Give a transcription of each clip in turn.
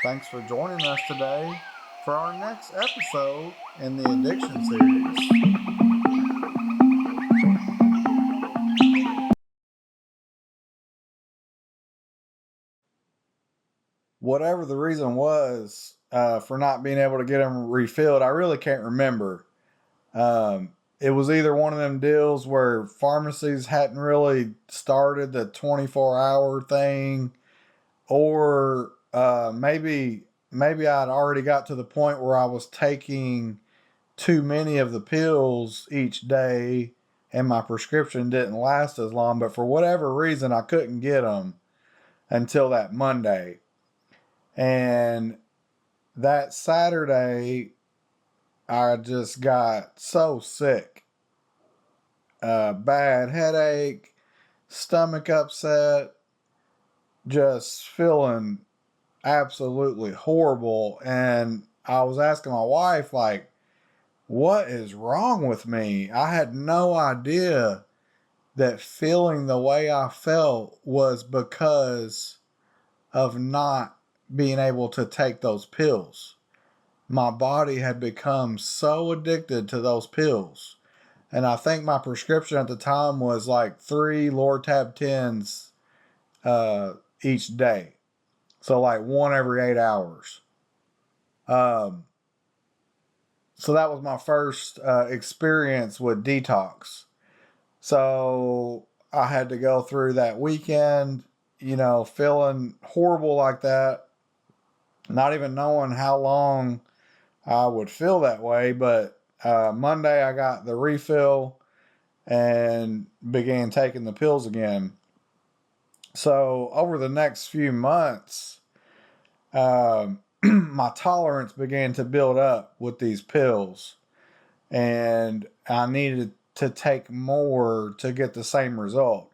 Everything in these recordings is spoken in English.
Thanks for joining us today for our next episode in the addiction series. Whatever the reason was for not being able to get them refilled, I really can't remember. It was either one of them deals where pharmacies hadn't really started the 24-hour thing, or maybe I'd already got to the point where I was taking too many of the pills each day and my prescription didn't last as long, but for whatever reason I couldn't get them until that Monday. And that Saturday I just got so sick. Bad headache, stomach upset, just feeling absolutely horrible. And I was asking my wife, like, what is wrong with me? I had no idea that feeling the way I felt was because of not being able to take those pills. My body had become so addicted to those pills. And I think my prescription at the time was like 3 Lortab 10s each day. So like one every 8 hours. Um, so that was my first experience with detox. So I had to go through that weekend, feeling horrible like that, not even knowing how long I would feel that way. But Monday I got the refill and began taking the pills again. So over the next few months, my tolerance began to build up with these pills, and I needed to take more to get the same result.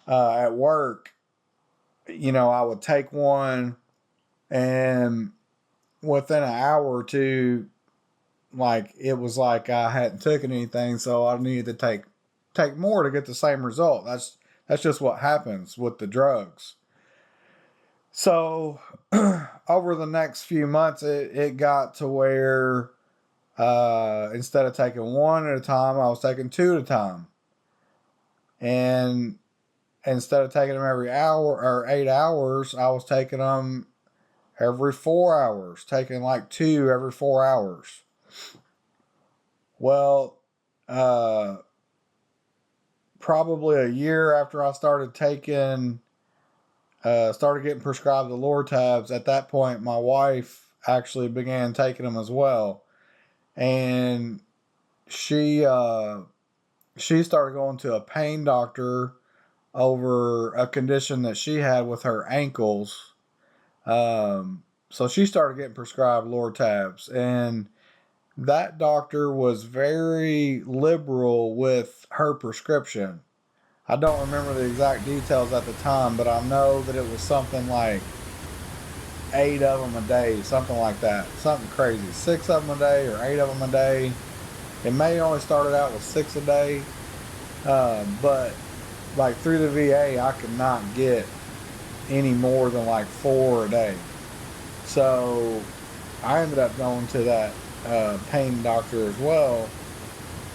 At work, I would take one, and within an hour or two, like it was like I hadn't taken anything, so I needed to take more to get the same result. That's just what happens with the drugs. So over the next few months, it got to where instead of taking one at a time, I was taking two at a time. And instead of taking them every hour or 8 hours, I was taking them every 4 hours, taking like two every 4 hours. Well, uh, probably a year after I started getting prescribed the Lortabs. At that point, my wife actually began taking them as well, and she she started going to a pain doctor over a condition that she had with her ankles. So she started getting prescribed Lortabs, and that doctor was very liberal with her prescription. I don't remember the exact details at the time, but I know that it was something like 8 of them a day, something like that. Something crazy. 6 of them a day or 8 of them a day. It may only started out with 6 a day, but like through the VA, I could not get any more than like 4 a day. So I ended up going to that pain doctor as well,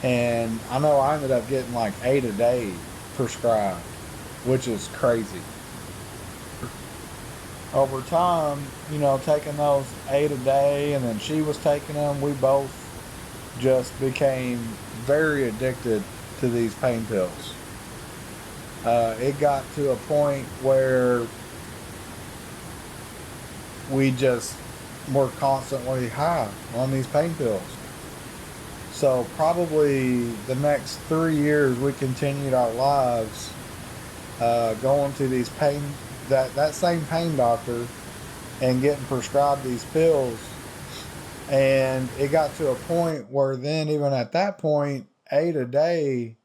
and I know I ended up getting like 8 a day prescribed, which is crazy. Over time, taking those 8 a day, and then she was taking them, we both just became very addicted to these pain pills. It got to a point where we just were constantly high on these pain pills. So probably the next 3 years, we continued our lives going to these that same pain doctor and getting prescribed these pills. And it got to a point where then, even at that point, 8 a day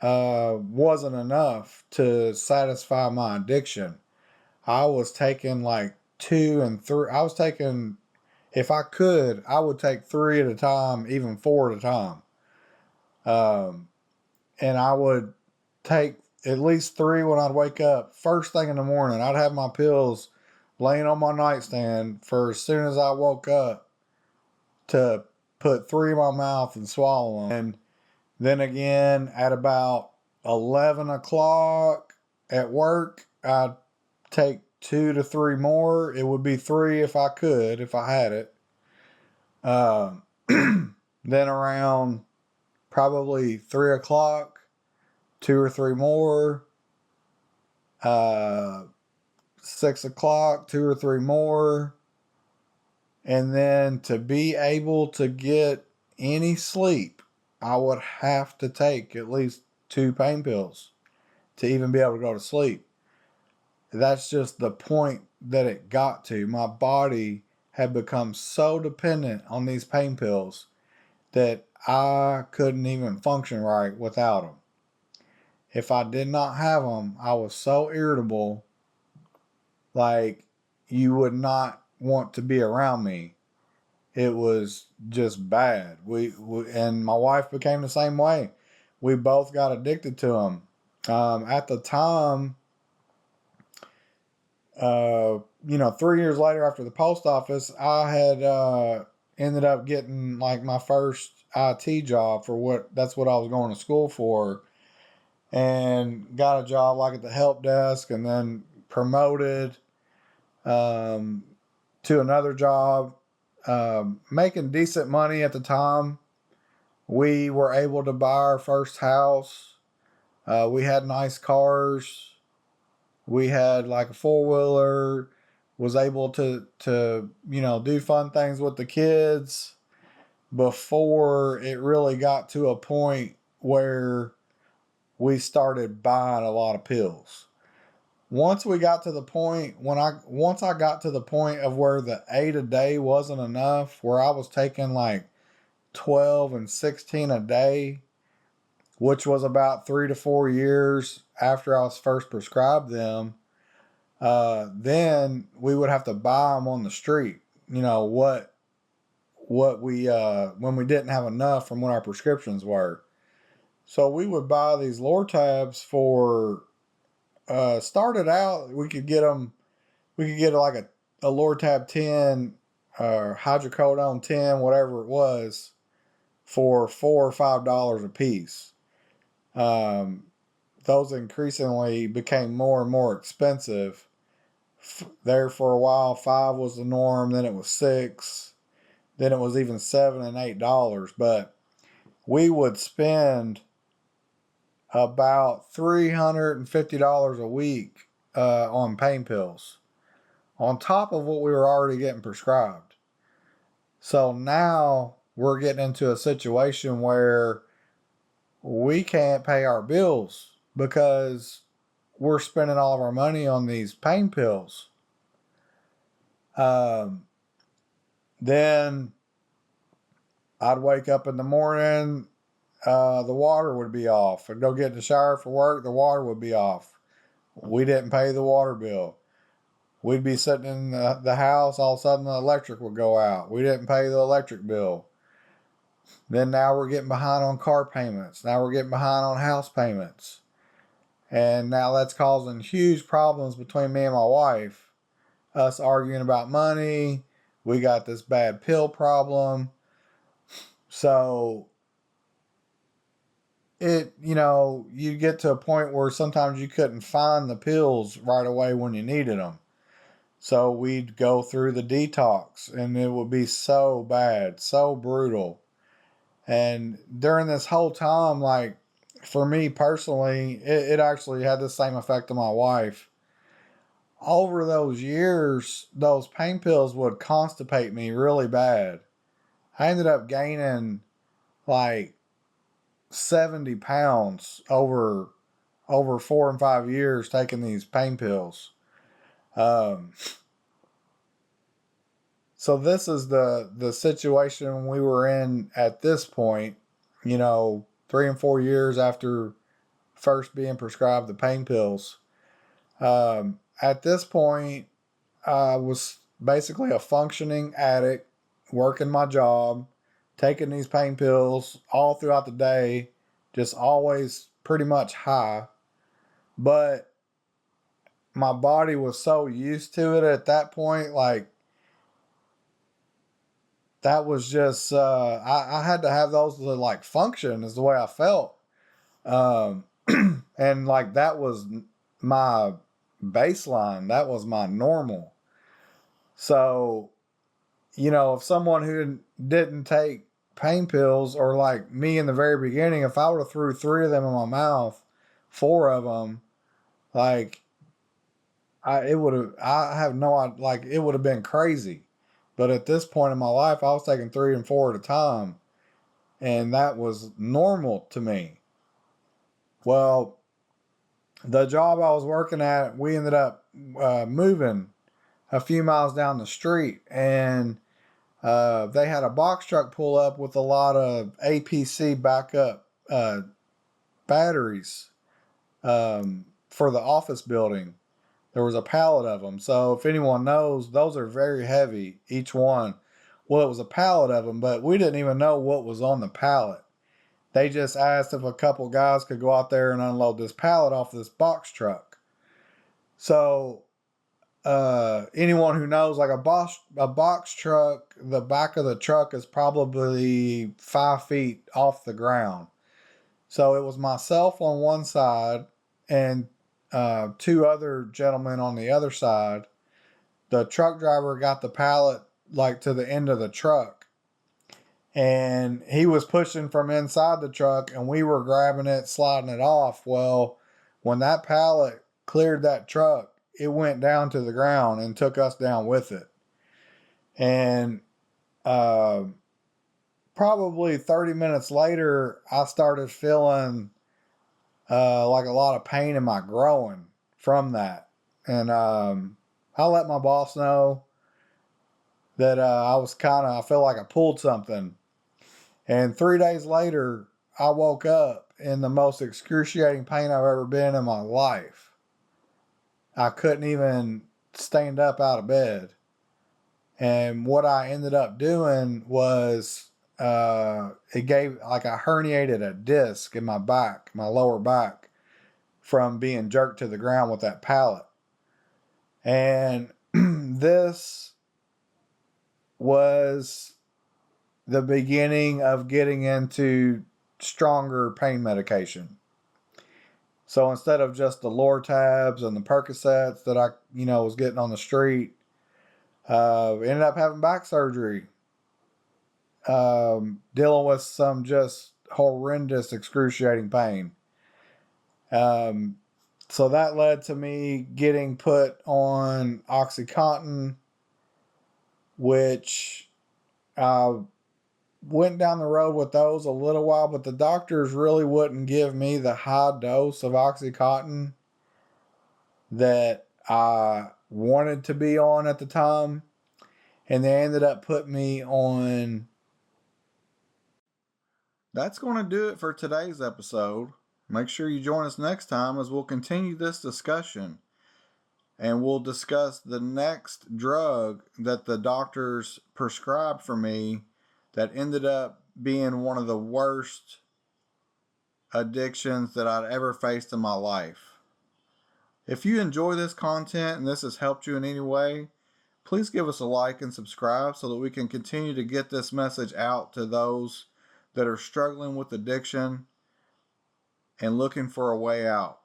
wasn't enough to satisfy my addiction. I was taking like 2 and 3. I was taking, if I could, I would take 3 at a time, even 4 at a time. And I would take at least 3 when I'd wake up. First thing in the morning, I'd have my pills laying on my nightstand for as soon as I woke up to put 3 in my mouth and swallow them. And then again at about 11 o'clock at work, I'd take 2 to 3 more. It would be 3 if I could, if I had it. Then around probably 3 o'clock, 2 or 3 more. 6 o'clock, 2 or 3 more. And then to be able to get any sleep, I would have to take at least 2 pain pills to even be able to go to sleep. That's just the point that it got to. My body had become so dependent on these pain pills that I couldn't even function right without them. If I did not have them, I was so irritable, like you would not want to be around me. It was just bad. We and my wife became the same way. We both got addicted to them. At the time, 3 years later after the post office, I had ended up getting like my first IT job that's what I was going to school for, and got a job like at the help desk, and then promoted to another job, making decent money at the time. We were able to buy our first house. We had nice cars. We had like a 4-wheeler, was able to do fun things with the kids before it really got to a point where we started buying a lot of pills. Once we got to the point once I got to the point of where the 8 a day wasn't enough, where I was taking like 12 and 16 a day, which was about 3 to 4 years after I was first prescribed them, then we would have to buy them on the street. What we when we didn't have enough from what our prescriptions were. So we would buy these Lortabs for started out we could get like a Lortab 10 or hydrocodone 10, whatever it was, for $4 or $5 a piece. Those increasingly became more and more expensive. There for a while, 5 was the norm, then it was 6, then it was even $7 and $8. But we would spend about $350 a week on pain pills, on top of what we were already getting prescribed. So now we're getting into a situation where we can't pay our bills because we're spending all of our money on these pain pills. Then I'd wake up in the morning, the water would be off. I'd go get in the shower for work, the water would be off. We didn't pay the water bill. We'd be sitting in the house, all of a sudden the electric would go out. We didn't pay the electric bill. Then now we're getting behind on car payments. Now we're getting behind on house payments. And now that's causing huge problems between me and my wife. Us arguing about money. We got this bad pill problem. So you get to a point where sometimes you couldn't find the pills right away when you needed them. So we'd go through the detox, and it would be so bad, so brutal. And during this whole time, like, for me personally, it actually had the same effect on my wife. Over those years, those pain pills would constipate me really bad. I ended up gaining like 70 pounds over 4 and 5 years taking these pain pills. So this is the situation we were in at this point, 3 and 4 years after first being prescribed the pain pills. At this point, I was basically a functioning addict, working my job, taking these pain pills all throughout the day, just always pretty much high. But my body was so used to it at that point. Like, that was just, I had to have those to like function, is the way I felt. Um, and like, that was my baseline, that was my normal. So, if someone who didn't take pain pills, or like me in the very beginning, if I would have threw three of them in my mouth, four of them, like, I have no idea, like, it would have been crazy. But at this point in my life, I was taking three and four at a time, and that was normal to me. Well, the job I was working at, we ended up moving a few miles down the street, and they had a box truck pull up with a lot of APC backup batteries for the office building. There was a pallet of them. So if anyone knows, those are very heavy, each one. Well, it was a pallet of them, but we didn't even know what was on the pallet. They just asked if a couple guys could go out there and unload this pallet off this box truck. So anyone who knows, like, a box truck, the back of the truck is probably 5 feet off the ground. So it was myself on one side and two other gentlemen on the other side. The truck driver got the pallet like to the end of the truck, and he was pushing from inside the truck, and we were grabbing it, sliding it off. Well, when that pallet cleared that truck, it went down to the ground and took us down with it. And probably 30 minutes later, I started feeling like a lot of pain in my groin from that. And I let my boss know that I felt like I pulled something. And 3 days later, I woke up in the most excruciating pain I've ever been in my life. I couldn't even stand up out of bed. And what I ended up doing was, it gave, like, I herniated a disc in my back, my lower back, from being jerked to the ground with that pallet. And this was the beginning of getting into stronger pain medication. So instead of just the Lortabs and the Percocets that I, was getting on the street, ended up having back surgery, dealing with some just horrendous, excruciating pain. So that led to me getting put on OxyContin, which I went down the road with those a little while, but the doctors really wouldn't give me the high dose of OxyContin that I wanted to be on at the time. And they ended up putting me on. That's going to do it for today's episode. Make sure you join us next time as we'll continue this discussion. And we'll discuss the next drug that the doctors prescribed for me that ended up being one of the worst addictions that I'd ever faced in my life. If you enjoy this content and this has helped you in any way, please give us a like and subscribe so that we can continue to get this message out to those that are struggling with addiction and looking for a way out.